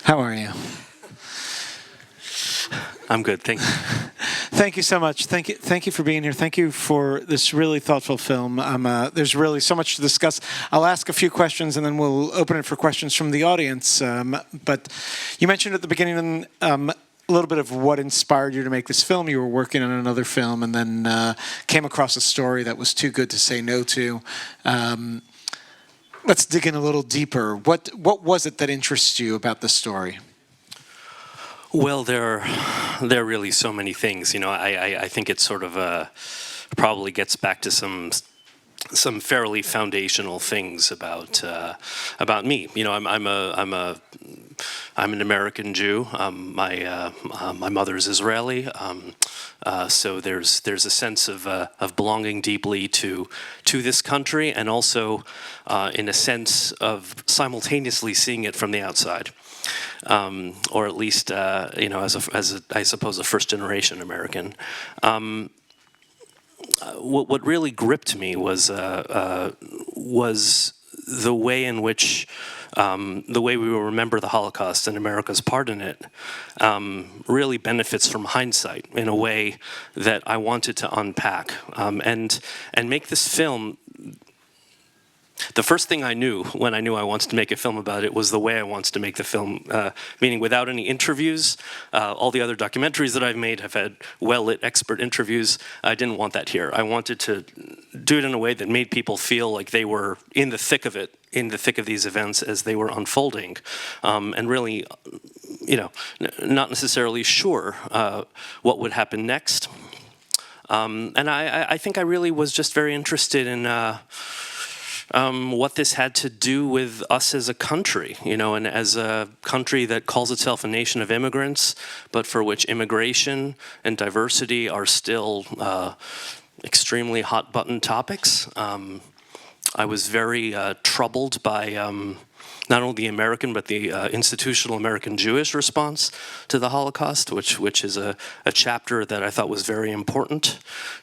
How are you? I'm good, thank you. Thank you so much. Thank you for being here. Thank you for this really thoughtful film. There's really so much to discuss. I'll ask a few questions and then we'll open it for questions from the audience. But you mentioned at the beginning a little bit of what inspired you to make this film. You were working on another film and then came across a story that was too good to say no to. Let's dig in a little deeper. What was it that interests you about this story? Well, there are really so many things. You know, I think it sort of probably gets back to some fairly foundational things about me. You know, I'm an American Jew. My mother's Israeli. So there's a sense of belonging deeply to this country, and also in a sense of simultaneously seeing it from the outside. Or at least, you know, as I suppose a first-generation American. What really gripped me was the way in which the way we will remember the Holocaust and America's part in it really benefits from hindsight in a way that I wanted to unpack and make this film. The first thing I knew when I knew I wanted to make a film about it was the way I wanted to make the film, meaning without any interviews. All the other documentaries that I've made have had well-lit expert interviews. I didn't want that here. I wanted to do it in a way that made people feel like they were in the thick of it, in the thick of these events as they were unfolding, and really, you know, not necessarily sure what would happen next. And I think I really was just very interested in what this had to do with us as a country, you know, and as a country that calls itself a nation of immigrants, but for which immigration and diversity are still extremely hot-button topics. I was very troubled by not only the American, but the institutional American Jewish response to the Holocaust, which is a chapter that I thought was very important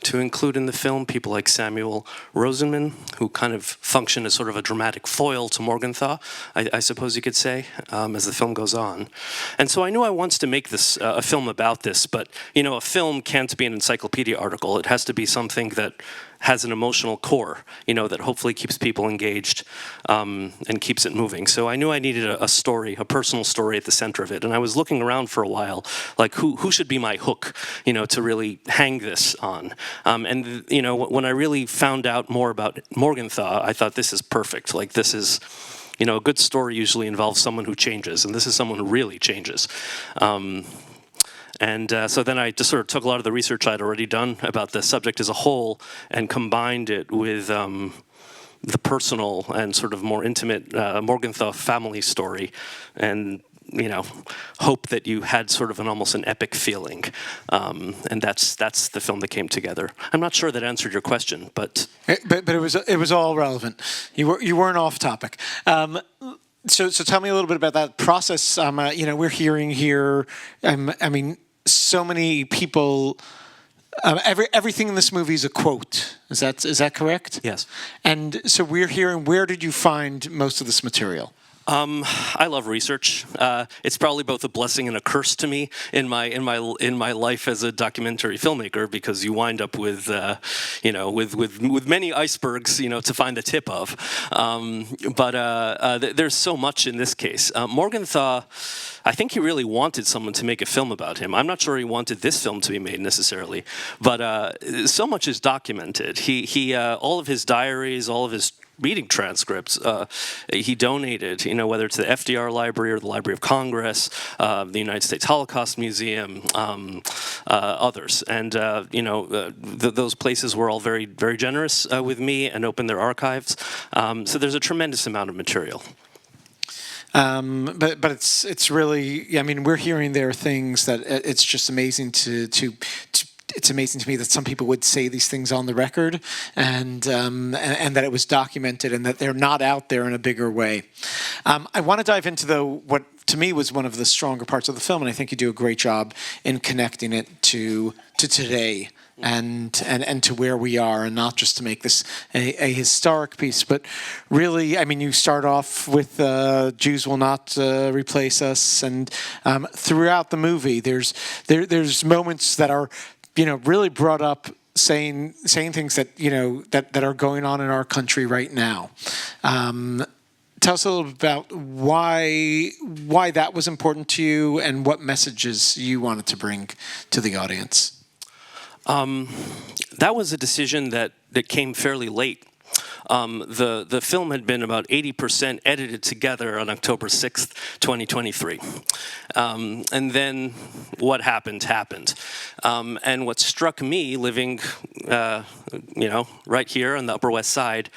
to include in the film. People like Samuel Rosenman, who kind of function as sort of a dramatic foil to Morgenthau, I suppose you could say, as the film goes on. And so I knew I wanted to make this a film about this, but, you know, a film can't be an encyclopedia article. It has to be something that has an emotional core, you know, that hopefully keeps people engaged and keeps it moving. So I knew I needed a story, a personal story at the center of it. And I was looking around for a while, like who should be my hook, you know, to really hang this on. And, you know, when I really found out more about Morgenthau, I thought this is perfect. Like this is, you know, a good story usually involves someone who changes, and this is someone who really changes. And so then I just sort of took a lot of the research I'd already done about the subject as a whole and combined it with the personal and sort of more intimate Morgenthau family story, and, you know, hope that you had sort of almost an epic feeling. And that's the film that came together. I'm not sure that answered your question, but it was all relevant. You weren't off topic. So tell me a little bit about that process. You know, we're hearing here. I mean, so many people. Everything in this movie is a quote. Is that correct? Yes. And so we're hearing. Where did you find most of this material? I love research. It's probably both a blessing and a curse to me in my life as a documentary filmmaker, because you wind up with you know, with many icebergs, you know, to find the tip of. But there's so much in this case. Morgenthau, I think he really wanted someone to make a film about him. I'm not sure he wanted this film to be made necessarily, but so much is documented. He all of his diaries, all of his meeting transcripts, he donated, you know, whether it's the FDR Library or the Library of Congress, the United States Holocaust Museum, others. And, you know, those places were all very, very generous with me and opened their archives. So there's a tremendous amount of material. But it's really, I mean, we're hearing there are things that it's just amazing to it's amazing to me that some people would say these things on the record, and that it was documented, and that they're not out there in a bigger way. I want to dive into, though, what to me was one of the stronger parts of the film, and I think you do a great job in connecting it to today and to where we are, and not just to make this a historic piece, but really, I mean, you start off with Jews will not replace us, and throughout the movie, there's moments that are, really brought up, saying things that that are going on in our country right now. Tell us a little bit about why that was important to you, and what messages you wanted to bring to the audience. That was a decision that came fairly late. The film had been about 80% edited together on October 6th, 2023. And then what happened. And what struck me, living, right here on the Upper West Side,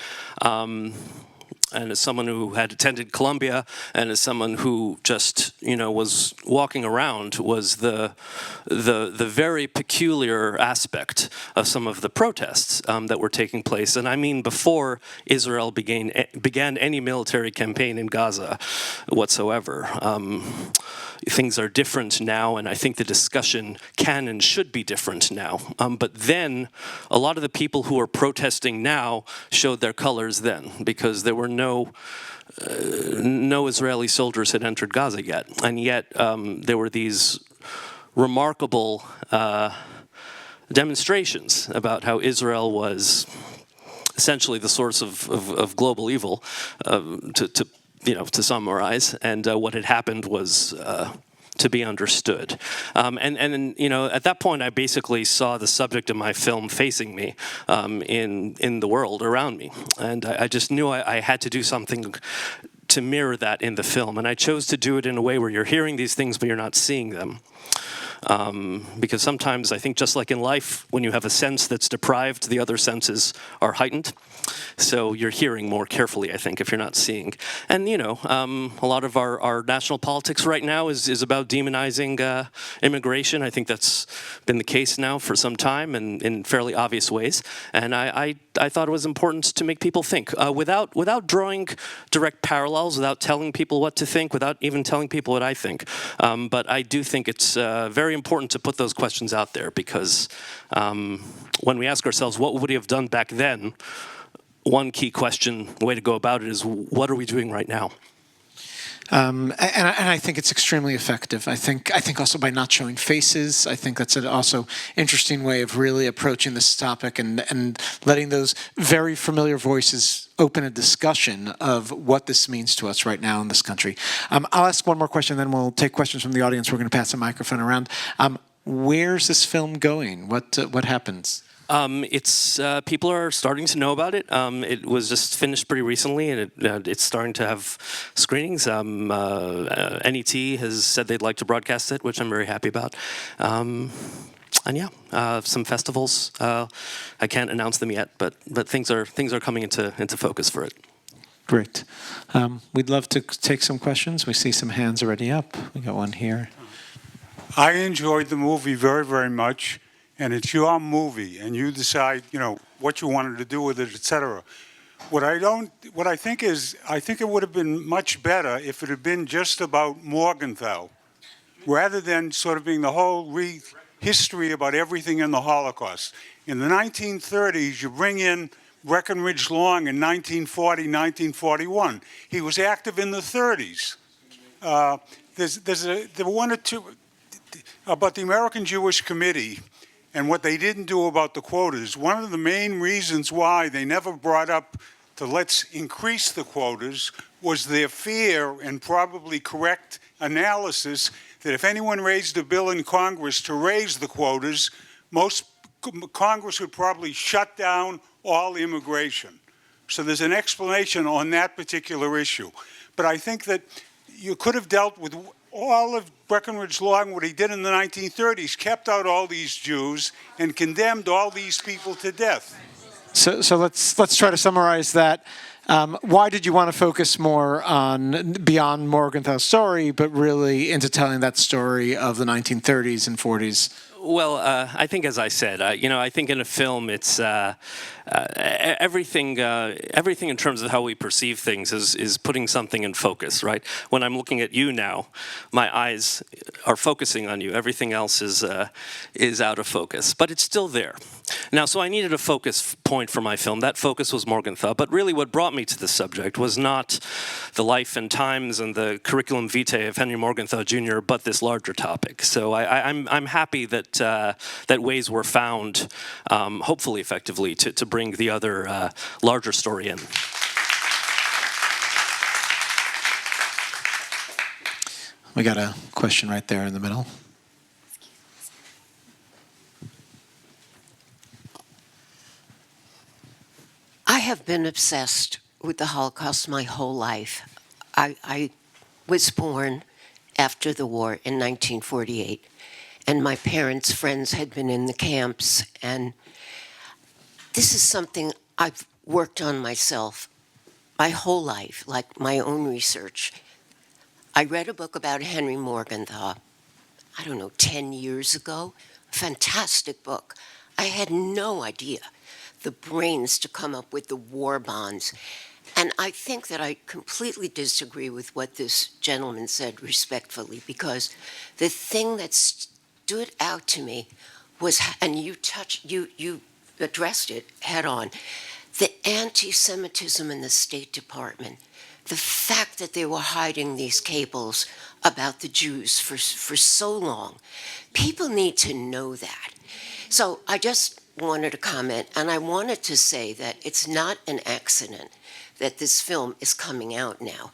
and as someone who had attended Columbia, and as someone who just, was walking around, was the very peculiar aspect of some of the protests that were taking place. And I mean, before Israel began any military campaign in Gaza whatsoever. Things are different now, and I think the discussion can and should be different now. But then, a lot of the people who are protesting now showed their colors then, because there were no Israeli soldiers had entered Gaza yet, and yet there were these remarkable demonstrations about how Israel was essentially the source of global evil, to summarize, and what had happened was to be understood. And at that point, I basically saw the subject of my film facing me in the world around me. And I just knew I had to do something to mirror that in the film. And I chose to do it in a way where you're hearing these things, but you're not seeing them. Because sometimes I think, just like in life, when you have a sense that's deprived, the other senses are heightened. So you're hearing more carefully, I think, if you're not seeing. And, a lot of our national politics right now is about demonizing immigration. I think that's been the case now for some time, and in fairly obvious ways. And I thought it was important to make people think, without drawing direct parallels, without telling people what to think, without even telling people what I think. But I do think it's very important to put those questions out there, because when we ask ourselves, what would we have done back then? One key question, way to go about it, is what are we doing right now? And I think it's extremely effective. I think also by not showing faces, I think that's an also interesting way of really approaching this topic, and letting those very familiar voices open a discussion of what this means to us right now in this country. I'll ask one more question, then we'll take questions from the audience. We're going to pass the microphone around. Where's this film going? What happens? It's people are starting to know about it. It was just finished pretty recently, and it's starting to have screenings. NET has said they'd like to broadcast it, which I'm very happy about. And some festivals. I can't announce them yet, but things are coming into focus for it. Great. We'd love to take some questions. We see some hands already up. We got one here. I enjoyed the movie very, very much. And it's your movie, and you decide, what you wanted to do with it, etc. What I think it would have been much better if it had been just about Morgenthau, rather than sort of being the whole history about everything in the Holocaust. In the 1930s, you bring in Breckinridge Long in 1940, 1941. He was active in the 30s. There were one or two about the American Jewish Committee. And what they didn't do about the quotas, one of the main reasons why they never brought up to let's increase the quotas was their fear, and probably correct analysis, that if anyone raised a bill in Congress to raise the quotas, Congress would probably shut down all immigration. So there's an explanation on that particular issue. But I think that you could have dealt with all of Breckinridge Long, what he did in the 1930s, kept out all these Jews and condemned all these people to death. So let's try to summarize that. Why did you want to focus more on beyond Morgenthau's story, but really into telling that story of the 1930s and 40s? Well, I think, as I said, I think in a film, it's everything in terms of how we perceive things is putting something in focus, right? When I'm looking at you now, my eyes are focusing on you. Everything else is out of focus, but it's still there. Now, so I needed a focus point for my film. That focus was Morgenthau, but really what brought me to this subject was not the life and times and the curriculum vitae of Henry Morgenthau Jr., but this larger topic. So I'm happy that ways were found, hopefully effectively, to bring the other larger story in. We got a question right there in the middle. I have been obsessed with the Holocaust my whole life. I was born after the war in 1948, and my parents' friends had been in the camps, and this is something I've worked on myself my whole life, like my own research. I read a book about Henry Morgenthau, 10 years ago. Fantastic book. I had no idea the brains to come up with the war bonds. And I think that I completely disagree with what this gentleman said respectfully, because the thing that stood out to me was, and you addressed it head on, the anti-Semitism in the State Department, the fact that they were hiding these cables about the Jews for so long. People need to know that. So I just wanted to comment, and I wanted to say that it's not an accident that this film is coming out now.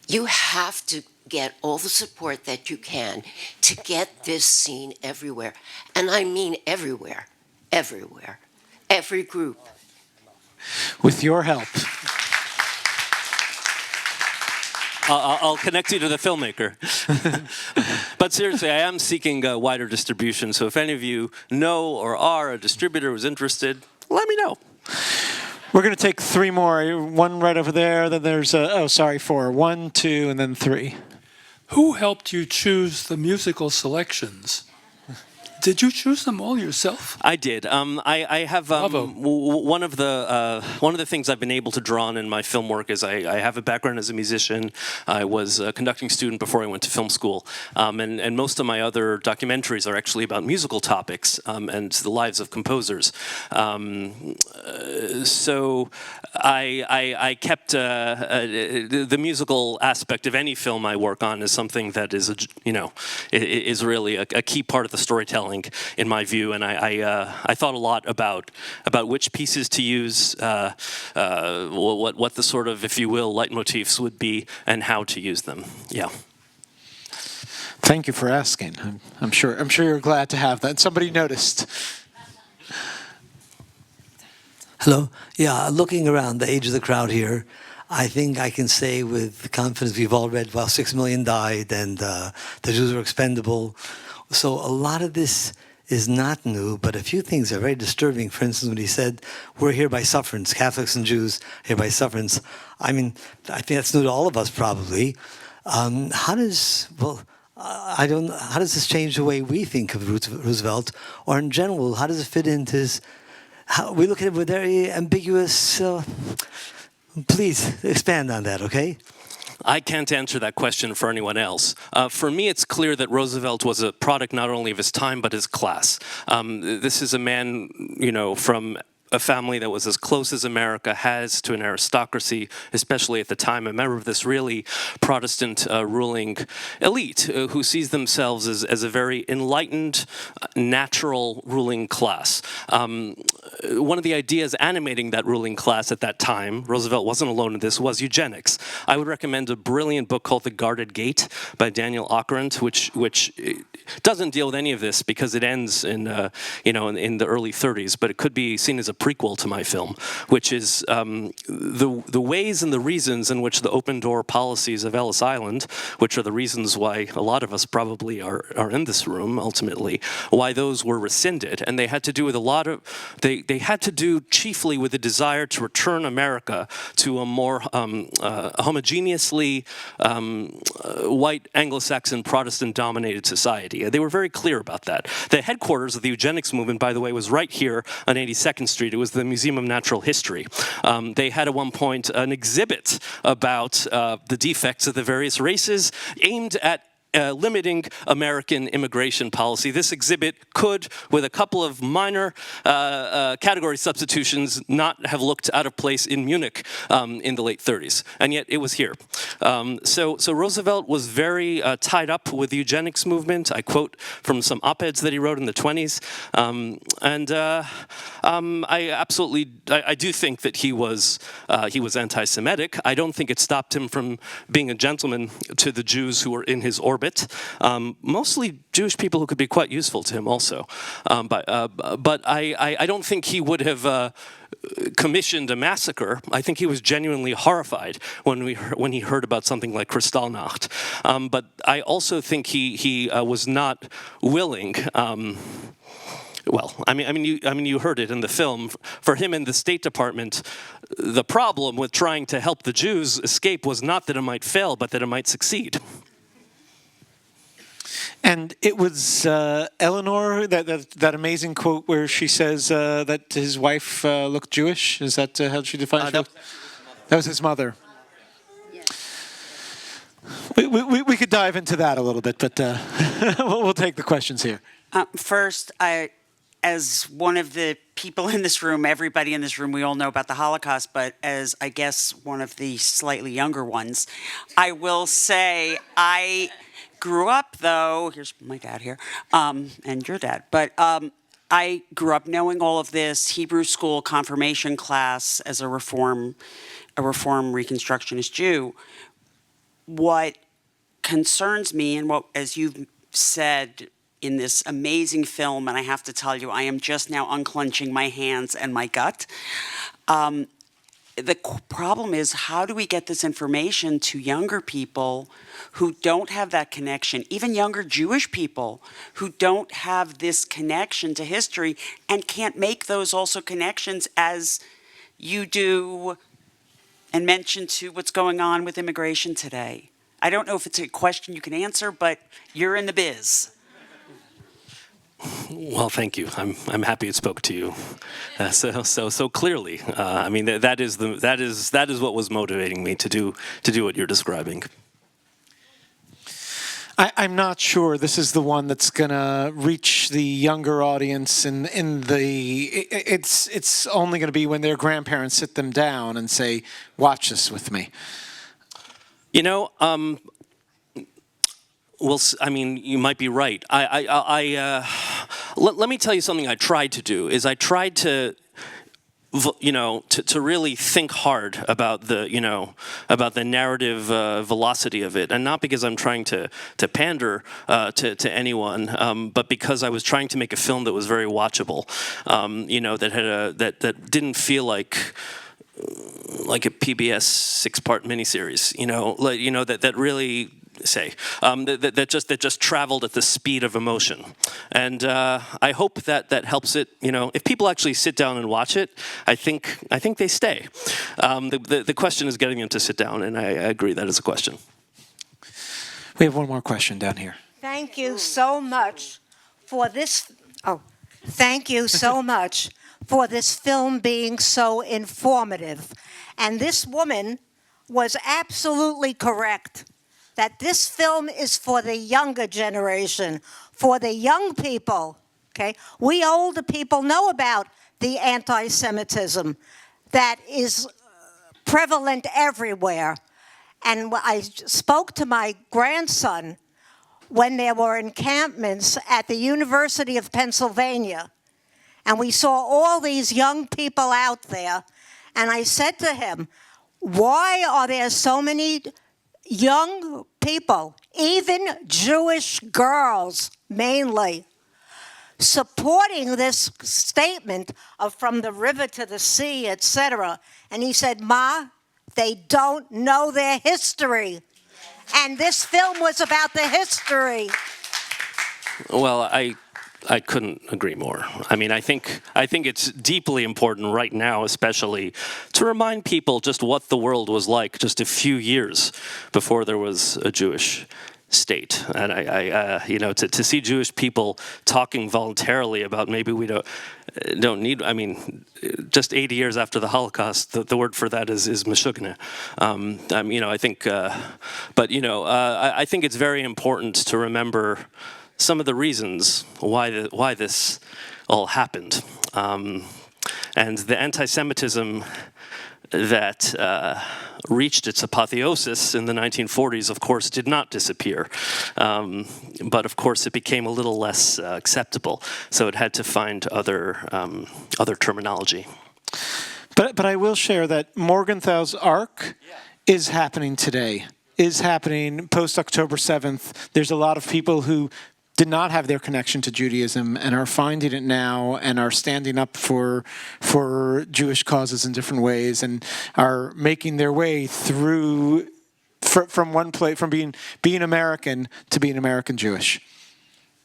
You have to get all the support that you can to get this seen everywhere. And I mean everywhere, everywhere, every group. With your help. I'll connect you to the filmmaker. But seriously, I am seeking a wider distribution, so if any of you know or are a distributor who's interested, let me know. We're going to take three more. One right over there, then there's, four. 1, 2, and then 3. Who helped you choose the musical selections? Did you choose them all yourself? I did. I have one of the things I've been able to draw on in my film work is I have a background as a musician. I was a conducting student before I went to film school, and most of my other documentaries are actually about musical topics and the lives of composers. So I kept the musical aspect of any film I work on is something that is really a key part of the storytelling, in my view, and I thought a lot about which pieces to use, what the sort of, if you will, leitmotifs would be, and how to use them. Yeah. Thank you for asking. I'm sure you're glad to have that. Somebody noticed. Hello. Yeah, looking around the age of the crowd here, I think I can say with confidence we've all read, well, 6 million died and the Jews are expendable. So a lot of this is not new, but a few things are very disturbing. For instance, when he said, we're here by sufferance, Catholics and Jews here by sufferance. I mean, I think that's new to all of us probably. How does this change the way we think of Roosevelt? Or in general, how does it fit into his, how we look at it with very ambiguous, please expand on that, okay? I can't answer that question for anyone else. For me, it's clear that Roosevelt was a product not only of his time, but his class. This is a man, from a family that was as close as America has to an aristocracy, especially at the time, a member of this really Protestant ruling elite who sees themselves as a very enlightened, natural ruling class. One of the ideas animating that ruling class at that time, Roosevelt wasn't alone in this, was eugenics. I would recommend a brilliant book called The Guarded Gate by Daniel Ockrent, which doesn't deal with any of this because it ends in the early 30s, but it could be seen as a prequel to my film, which is the ways and the reasons in which the open door policies of Ellis Island, which are the reasons why a lot of us probably are in this room ultimately, why those were rescinded. And they had to do with they had to do chiefly with the desire to return America to a more homogeneously white Anglo-Saxon Protestant-dominated society. They were very clear about that. The headquarters of the eugenics movement, by the way, was right here on 82nd Street. It was the Museum of Natural History. They had at one point an exhibit about the defects of the various races aimed at limiting American immigration policy. This exhibit could, with a couple of minor category substitutions, not have looked out of place in Munich in the late 30s, and yet it was here. So Roosevelt was very tied up with the eugenics movement. I quote from some op-eds that he wrote in the 20s, I do think that he was anti-Semitic. I don't think it stopped him from being a gentleman to the Jews who were in his orbit. Mostly Jewish people who could be quite useful to him also. But I don't think he would have commissioned a massacre. I think he was genuinely horrified when he heard about something like Kristallnacht. But I also think he was not willing. Well, you heard it in the film. For him in the State Department, the problem with trying to help the Jews escape was not that it might fail, but that it might succeed. And it was Eleanor, that amazing quote where she says that his wife looked Jewish. Is that how she defines it? That was his mother. We could dive into that a little bit, but we'll take the questions here. First, as one of the people in this room, everybody in this room, we all know about the Holocaust, but as I guess one of the slightly younger ones, I will say I grew up, though, here's my dad here, and your dad, but I grew up knowing all of this, Hebrew school confirmation class as a Reform Reconstructionist Jew. What concerns me, and what, as you've said in this amazing film, and I have to tell you, I am just now unclenching my hands and my gut, the problem is, how do we get this information to younger people who don't have that connection, even younger Jewish people who don't have this connection to history and can't make those also connections as you do and mention to what's going on with immigration today? I don't know if it's a question you can answer, but you're in the biz. Well, thank you. I'm happy it spoke to you so clearly. That is what was motivating me to do what you're describing. I'm not sure this is the one that's gonna reach the younger audience. It's only gonna be when their grandparents sit them down and say, "Watch this with me." You know. Well, you might be right. Let me tell you something I tried to do, is I tried to really think hard about the narrative velocity of it, and not because I'm trying to pander to anyone, but because I was trying to make a film that was very watchable, that didn't feel like a PBS 6-part miniseries, that really that just traveled at the speed of emotion, and I hope that helps it. If people actually sit down and watch it, I think they stay. The question is getting them to sit down, and I agree that is a question. We have one more question down here. Thank you so much for this. Thank you so much for this film being so informative, and this woman was absolutely correct. That this film is for the younger generation, for the young people, okay? We older people know about the anti-Semitism that is prevalent everywhere. And I spoke to my grandson when there were encampments at the University of Pennsylvania, and we saw all these young people out there, and I said to him, why are there so many young people, even Jewish girls mainly, supporting this statement of from the river to the sea, etc. And he said, Ma, they don't know their history. And this film was about the history. Well, I couldn't agree more. I mean, I think it's deeply important right now, especially, to remind people just what the world was like just a few years before there was a Jewish state. And I you know, to see Jewish people talking voluntarily about maybe we don't need. I mean, just 80 years after the Holocaust, the word for that is meshugna. You know, I think, but you know, I think it's very important to remember some of the reasons why this all happened, and the anti-Semitism that reached its apotheosis in the 1940s, of course, did not disappear. But of course, it became a little less acceptable, so it had to find other terminology. But I will share that Morgenthau's arc is happening today, is happening post-October 7th. There's a lot of people who did not have their connection to Judaism and are finding it now and are standing up for Jewish causes in different ways and are making their way through from one place, from being American to being American Jewish.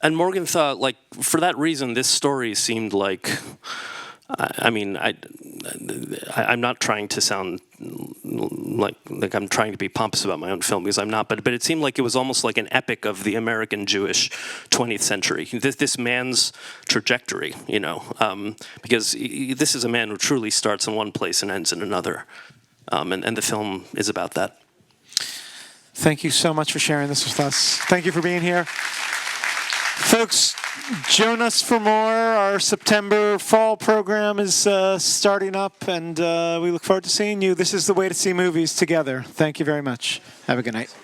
And Morgenthau, like, for that reason, this story seemed like, I mean, I'm not trying to sound like I'm trying to be pompous about my own film, because I'm not, but it seemed like it was almost like an epic of the American Jewish 20th century. This man's trajectory, you know, because this is a man who truly starts in one place and ends in another, and the film is about that. Thank you so much for sharing this with us. Thank you for being here. Folks, join us for more. Our September fall program is starting up, and we look forward to seeing you. This is the way to see movies together. Thank you very much. Have a good night.